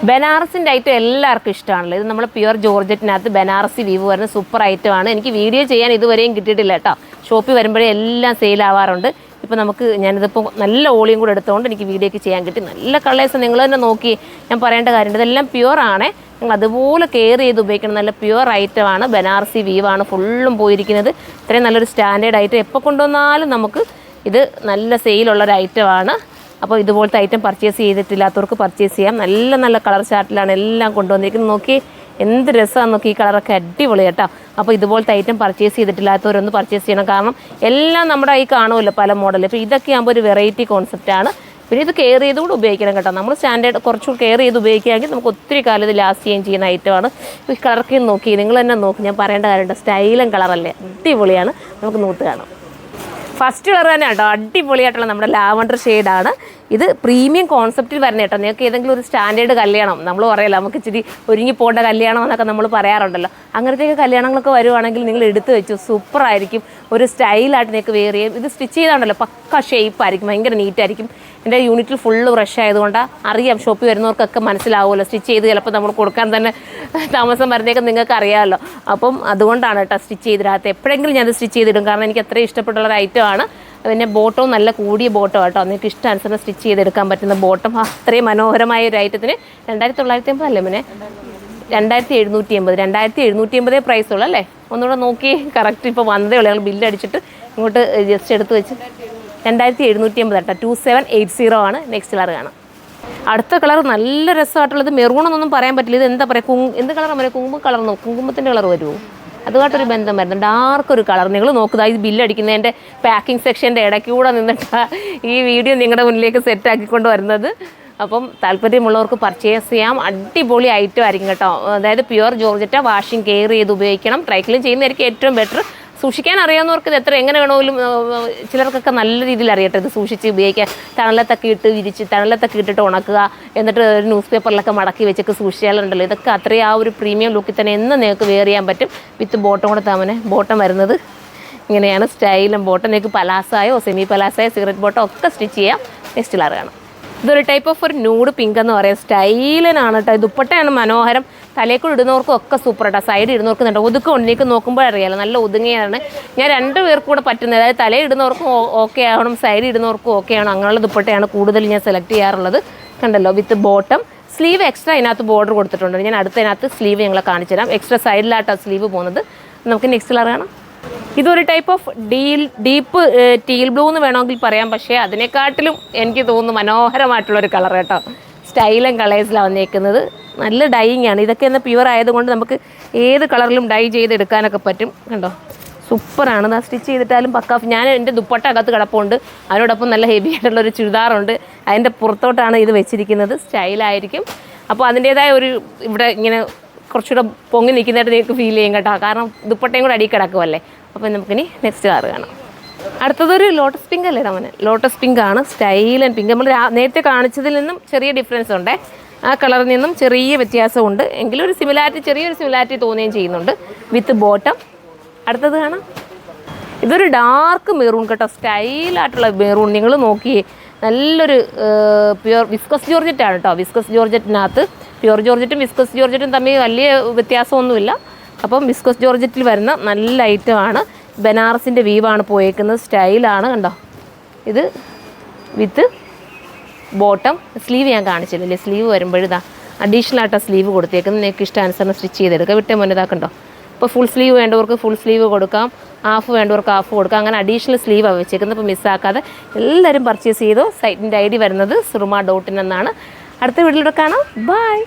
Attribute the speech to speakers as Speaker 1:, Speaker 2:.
Speaker 1: ബനാറസിൻ്റെ item എല്ലാവർക്കും ഇഷ്ടമാണല്ലോ. ഇത് നമ്മൾ പ്യുവർ ജോർജറ്റിനകത്ത് ബനാറസി വീവ് വരുന്ന സൂപ്പർ ഐറ്റമാണ്. എനിക്ക് വീഡിയോ ചെയ്യാൻ ഇതുവരെയും കിട്ടിയിട്ടില്ല കേട്ടോ. ഷോപ്പിൽ വരുമ്പോഴേ എല്ലാം സെയിലാവാറുണ്ട്. ഇപ്പോൾ ഞാനിതിപ്പോൾ നല്ല ഓളിയും കൂടെ എടുത്തുകൊണ്ട് എനിക്ക് വീഡിയോയ്ക്ക് ചെയ്യാൻ കിട്ടി. നല്ല കളേഴ്സ് നിങ്ങൾ തന്നെ നോക്കി, ഞാൻ പറയേണ്ട കാര്യമുണ്ട്. ഇതെല്ലാം പ്യുവറാണ്. നിങ്ങൾ അതുപോലെ കെയർ ചെയ്ത് ഉപയോഗിക്കണം. നല്ല പ്യുവർ ഐറ്റമാണ്. ബനാറസി വീവാണ് ഫുള്ളും പോയിരിക്കുന്നത്. ഇത്രയും നല്ലൊരു സ്റ്റാൻഡേർഡ് ഐറ്റം എപ്പോൾ കൊണ്ടുവന്നാലും നമുക്ക് ഇത് നല്ല സെയിലുള്ളൊരു ഐറ്റമാണ്. അപ്പോൾ ഇതുപോലത്തെ ഐറ്റം പർച്ചേസ് ചെയ്തിട്ടില്ലാത്തവർക്ക് പർച്ചേസ് ചെയ്യാം. നല്ല നല്ല കളർ ചാർട്ടിലാണ് എല്ലാം കൊണ്ടുവന്നിരിക്കുന്നത്. നോക്കി എന്ത് രസമാണ് നോക്കി, ഈ കളറൊക്കെ അടിപൊളി കേട്ടോ. അപ്പോൾ ഇതുപോലത്തെ ഐറ്റം പർച്ചേസ് ചെയ്തിട്ടില്ലാത്തവരൊന്ന് പർച്ചേസ് ചെയ്യണം. കാരണം എല്ലാം നമ്മുടെ കയ്യിൽ കാണുമല്ലോ പല മോഡൽ. ഇപ്പോൾ ഇതൊക്കെ ആകുമ്പോൾ ഒരു വെറൈറ്റി കോൺസെപ്റ്റാണ്. പിന്നെ ഇത് കെയർ ചെയ്തുകൂടെ ഉപയോഗിക്കണം കേട്ടോ. നമ്മൾ സ്റ്റാൻഡേർഡ് കുറച്ചുകൂടി കെയർ ചെയ്ത് ഉപയോഗിക്കുകയാണെങ്കിൽ നമുക്ക് ഒത്തിരി കാലം ഇത് ലാസ്റ്റ് ചെയ്യുകയും ചെയ്യുന്ന ഐറ്റമാണ്. ഈ കളറൊക്കെ നോക്കി, നിങ്ങൾ തന്നെ നോക്കി, ഞാൻ പറയേണ്ട കാര്യമുണ്ട്. സ്റ്റൈലും കളറല്ലേ, അടിപൊളിയാണ്. നമുക്ക് നൂത്ത് കാണാം. ഫസ്റ്റ് കളർ തന്നെ കേട്ടോ, അടിപൊളിയായിട്ടുള്ള നമ്മുടെ ലാവണ്ടർ ഷെയ്ഡാണ്. ഇത് പ്രീമിയം കോൺസെപ്റ്റിൽ വരുന്ന കേട്ടോ. നിങ്ങൾക്ക് ഏതെങ്കിലും ഒരു സ്റ്റാൻഡേർഡ് കല്യാണം, നമ്മൾ പറയല്ലോ നമുക്ക് ഇച്ചിരി ഒരുങ്ങി പോകേണ്ട കല്യാണം എന്നൊക്കെ നമ്മൾ പറയാറുണ്ടല്ലോ. അങ്ങനത്തെയൊക്കെ കല്യാണങ്ങളൊക്കെ വരുവാണെങ്കിൽ നിങ്ങൾ എടുത്ത് വെച്ചു, സൂപ്പറായിരിക്കും. ഒരു സ്റ്റൈലായിട്ട് നിങ്ങൾക്ക് വെയർ ചെയ്യും. ഇത് സ്റ്റിച്ച് ചെയ്താണ്ടല്ലോ പക്ക ഷേപ്പായിരിക്കും, ഭയങ്കര നീറ്റായിരിക്കും. എൻ്റെ യൂണിറ്റിൽ ഫുള്ള് ഫ്രഷ് ആയതുകൊണ്ട് അറിയാം, ഷോപ്പിൽ വരുന്നവർക്കൊക്കെ മനസ്സിലാവുമല്ലോ. സ്റ്റിച്ച് ചെയ്ത് ചിലപ്പോൾ നമ്മൾ കൊടുക്കാൻ തന്നെ താമസം വരുന്നതൊക്കെ നിങ്ങൾക്ക് അറിയാമല്ലോ. അപ്പം അതുകൊണ്ടാണ് കേട്ടോ സ്റ്റിച്ച് ചെയ്തിടാത്ത. എപ്പോഴെങ്കിലും ഞാനത് സ്റ്റിച്ച് ചെയ്തിടും, കാരണം എനിക്ക് അത്രയും ഇഷ്ടപ്പെട്ടുള്ളൊരു ഐറ്റമാണ്. പിന്നെ ബോട്ടവും നല്ല കൂടിയ ബോട്ടം കേട്ടോ. നിങ്ങൾക്ക് ഇഷ്ടാനുസരണം സ്റ്റിച്ച് ചെയ്തെടുക്കാൻ പറ്റുന്ന ബോട്ടം. അത്രയും മനോഹരമായ ഒരു ഐറ്റത്തിന് 2950 അല്ലേ പിന്നെ 2780. 2780 പ്രൈസുള്ളൂ അല്ലേ. ഒന്നുകൂടെ നോക്കി കറക്റ്റ് ഇപ്പോൾ വന്നതേ ഉള്ളൂ. ഞങ്ങൾ ബില്ല് അടിച്ചിട്ട് ഇങ്ങോട്ട് ജസ്റ്റ് എടുത്ത് വെച്ച് 2780 കേട്ടോ. 2780 ആണ്. നെക്സ്റ്റ് കളർ കാണാം. അടുത്ത കളർ നല്ല രസമായിട്ടുള്ളത് മെറൂണെന്നൊന്നും പറയാൻ പറ്റില്ല. ഇത് എന്താ പറയുക, എന്ത് കളറാണ് പറയുക, കുങ്കുമ കളർ. കുങ്കുമത്തിൻ്റെ കളർ വരുമോ? അതുമായിട്ടൊരു ബന്ധം വരുന്നത്. ഡാർക്കൊരു കളർ. നിങ്ങൾ നോക്കുക, ഇത് ബില്ലടിക്കുന്നതിൻ്റെ പാക്കിംഗ് സെക്ഷൻ്റെ ഇടയ്ക്കൂടെ നിന്നിട്ട് ഈ വീഡിയോ നിങ്ങളുടെ മുന്നിലേക്ക് സെറ്റാക്കിക്കൊണ്ട് വരുന്നത്. അപ്പം താല്പര്യമുള്ളവർക്ക് പർച്ചേസ് ചെയ്യാം. അടിപൊളി ഐറ്റം ആയിരിക്കും കേട്ടോ. അതായത് പ്യുവർ ജോർജറ്റ, വാഷിംഗ് കെയർ ചെയ്ത് ഉപയോഗിക്കണം. ഡ്രൈ ക്ലീൻ ചെയ്യുന്നതായിരിക്കും ഏറ്റവും ബെറ്റർ. സൂക്ഷിക്കാൻ അറിയാവുന്നവർക്ക് ഇത് എങ്ങനെ വേണമെങ്കിലും, ചിലർക്കൊക്കെ നല്ല രീതിയിൽ അറിയട്ടെ ഇത് സൂക്ഷിച്ച് ഉപയോഗിക്കാൻ. തണലത്തൊക്കെ ഇട്ട് വിരിച്ച്, തണലത്തൊക്കെ ഇട്ടിട്ട് ഉണക്കുക, എന്നിട്ട് ഒരു ന്യൂസ് പേപ്പറിലൊക്കെ മടക്കി വെച്ചൊക്കെ സൂക്ഷിച്ചാലുണ്ടല്ലോ. ഇതൊക്കെ അത്രയും ആ ഒരു പ്രീമിയം ലുക്കിൽ തന്നെ നിങ്ങൾക്ക് വെയർ ചെയ്യാൻ പറ്റും. വിത്ത് ബോട്ടം കൂടെ താമനെ. ബോട്ടം വരുന്നത് ഇങ്ങനെയാണ് സ്റ്റൈലും. ബോട്ടം നിങ്ങൾക്ക് പലാസായോ സെമി പലാസായോ സിഗരറ്റ് ബോട്ടം ഒക്കെ സ്റ്റിച്ച് ചെയ്യാം. നെക്സ്റ്റ് കളർ കാണാം. ഇതൊരു ടൈപ്പ് ഓഫ് ഒരു ന്യൂഡ് പിങ്ക് എന്ന് പറയാം. സ്റ്റൈലിനാണ് കേട്ടോ. ദുപ്പട്ടയാണ് മനോഹരം. തലേക്കൂടെ ഇടുന്നവർക്കും ഒക്കെ സൂപ്പർ കേട്ടോ. സൈഡ് ഇടുന്നവർക്ക് നല്ല ഒതുക്കം ഉണ്ടെങ്കിൽ നോക്കുമ്പോഴറിയാലോ നല്ല ഒതുങ്ങിയാണ്. ഞാൻ 2 പേർക്ക് കൂടെ പറ്റുന്നത്. അതായത് തലയിൽ ഇടുന്നവർക്കും ഓക്കെ ആവണം, സൈഡ് ഇടുന്നവർക്കും ഓക്കെ ആവണം. അങ്ങനെയുള്ള ദുപ്പട്ടയാണ് കൂടുതൽ ഞാൻ സെലക്ട് ചെയ്യാറുള്ളത്. കണ്ടല്ലോ, വിത്ത് ബോട്ടം. സ്ലീവ് എക്സ്ട്രാ ഇതിനകത്ത് ബോർഡർ കൊടുത്തിട്ടുണ്ട്. ഞാൻ അടുത്തതിനകത്ത് സ്ലീവ് ഞങ്ങളെ കാണിച്ചു തരാം. എക്സ്ട്രാ സൈഡിലായിട്ടാണ് സ്ലീവ് പോകുന്നത്. നമുക്ക് നെക്സ്റ്റ് കളർ കാണാം. ഇതൊരു type of deep teal blue എന്ന് വേണമെങ്കിൽ പറയാം. പക്ഷേ അതിനെക്കാട്ടിലും എനിക്ക് തോന്നുന്നു മനോഹരമായിട്ടുള്ളൊരു കളർ കേട്ടോ. സ്റ്റൈലും കളേഴ്സിലാണ് വന്നേക്കുന്നത്. നല്ല ഡൈയിങ് ആണ്. ഇതൊക്കെ എന്നാൽ പ്യുവർ ആയതുകൊണ്ട് നമുക്ക് ഏത് കളറിലും ഡൈ ചെയ്തെടുക്കാനൊക്കെ പറ്റും. കണ്ടോ, സൂപ്പറാണ്. അത് സ്റ്റിച്ച് ചെയ്തിട്ടാലും പക്ക. ഞാൻ എൻ്റെ ദുപ്പട്ട അകത്ത് കിടപ്പുണ്ട്. അതിനോടൊപ്പം നല്ല ഹെവി ആയിട്ടുള്ളൊരു ചുരിദാറുണ്ട്. അതിൻ്റെ പുറത്തോട്ടാണ് ഇത് വെച്ചിരിക്കുന്നത്. സ്റ്റൈലായിരിക്കും. അപ്പോൾ അതിൻ്റേതായ ഒരു ഇവിടെ ഇങ്ങനെ കുറച്ചുകൂടെ പൊങ്ങി നിൽക്കുന്നതായിട്ട് നിങ്ങൾക്ക് ഫീൽ ചെയ്യും കേട്ടോ. കാരണം ദുപ്പട്ടയും കൂടെ അടി കിടക്കുമല്ലേ. അപ്പോൾ നമുക്കിനി നെക്സ്റ്റ് കളർ കാണാം. അടുത്തതൊരു ലോട്ടസ് പിങ്ക് അല്ലേ അവന്. ലോട്ടസ് പിങ്ക് ആണ്. Style and pink. നമ്മൾ നേരത്തെ കാണിച്ചതിൽ നിന്നും ചെറിയ ഡിഫറൻസ് ഉണ്ട്. ആ കളറിൽ നിന്നും ചെറിയ വ്യത്യാസമുണ്ട്. എങ്കിലും ഒരു ചെറിയൊരു സിമിലാരിറ്റി തോന്നുകയും ചെയ്യുന്നുണ്ട്. വിത്ത് ബോട്ടം. അടുത്തത് കാണാം. ഇതൊരു ഡാർക്ക് മെറൂൺ കേട്ടോ. സ്റ്റൈലായിട്ടുള്ള മെറൂൺ. നിങ്ങൾ നോക്കിയേ, നല്ലൊരു പ്യുവർ വിസ്കസ് ജോർജറ്റാണ് കേട്ടോ. വിസ്കസ് ജോർജറ്റിനകത്ത് പ്യുവർ ജോർജറ്റും വിസ്കസ് ജോർജറ്റും തമ്മിൽ വലിയ വ്യത്യാസമൊന്നുമില്ല. അപ്പം വിസ്കസ് ജോർജറ്റിൽ വരുന്ന നല്ല ഐറ്റമാണ്. ബനാറസിൻ്റെ വീവാണ് പോയേക്കുന്നത്. സ്റ്റൈലാണ് കണ്ടോ. ഇത് വിത്ത് ബോട്ടം. സ്ലീവ് ഞാൻ കാണിച്ചില്ലല്ലേ. സ്ലീവ് വരുമ്പോഴിതാ അഡീഷണൽ ആയിട്ടാണ് സ്ലീവ് കൊടുത്തേക്കുന്നത്. നിങ്ങൾക്ക് ഇഷ്ടാനുസരണം സ്റ്റിച്ച് ചെയ്തെടുക്കുക. വിട്ടേ മുന്നേതാക്കണ്ടോ. ഇപ്പോൾ ഫുൾ സ്ലീവ് വേണ്ടവർക്ക് ഫുൾ സ്ലീവ് കൊടുക്കാം, ഹാഫ് വേണ്ടവർക്ക് ഹാഫ് കൊടുക്കാം. അങ്ങനെ അഡീഷണൽ സ്ലീവാണ് വെച്ചേക്കുന്നത്. അപ്പോൾ മിസ്സാക്കാതെ എല്ലാവരും പർച്ചേസ് ചെയ്തോ. സൈറ്റിൻ്റെ ID വരുന്നത് surma.in എന്നാണ്. അടുത്ത വീഡിയോയിലൂടെ കാണാം. ബൈ.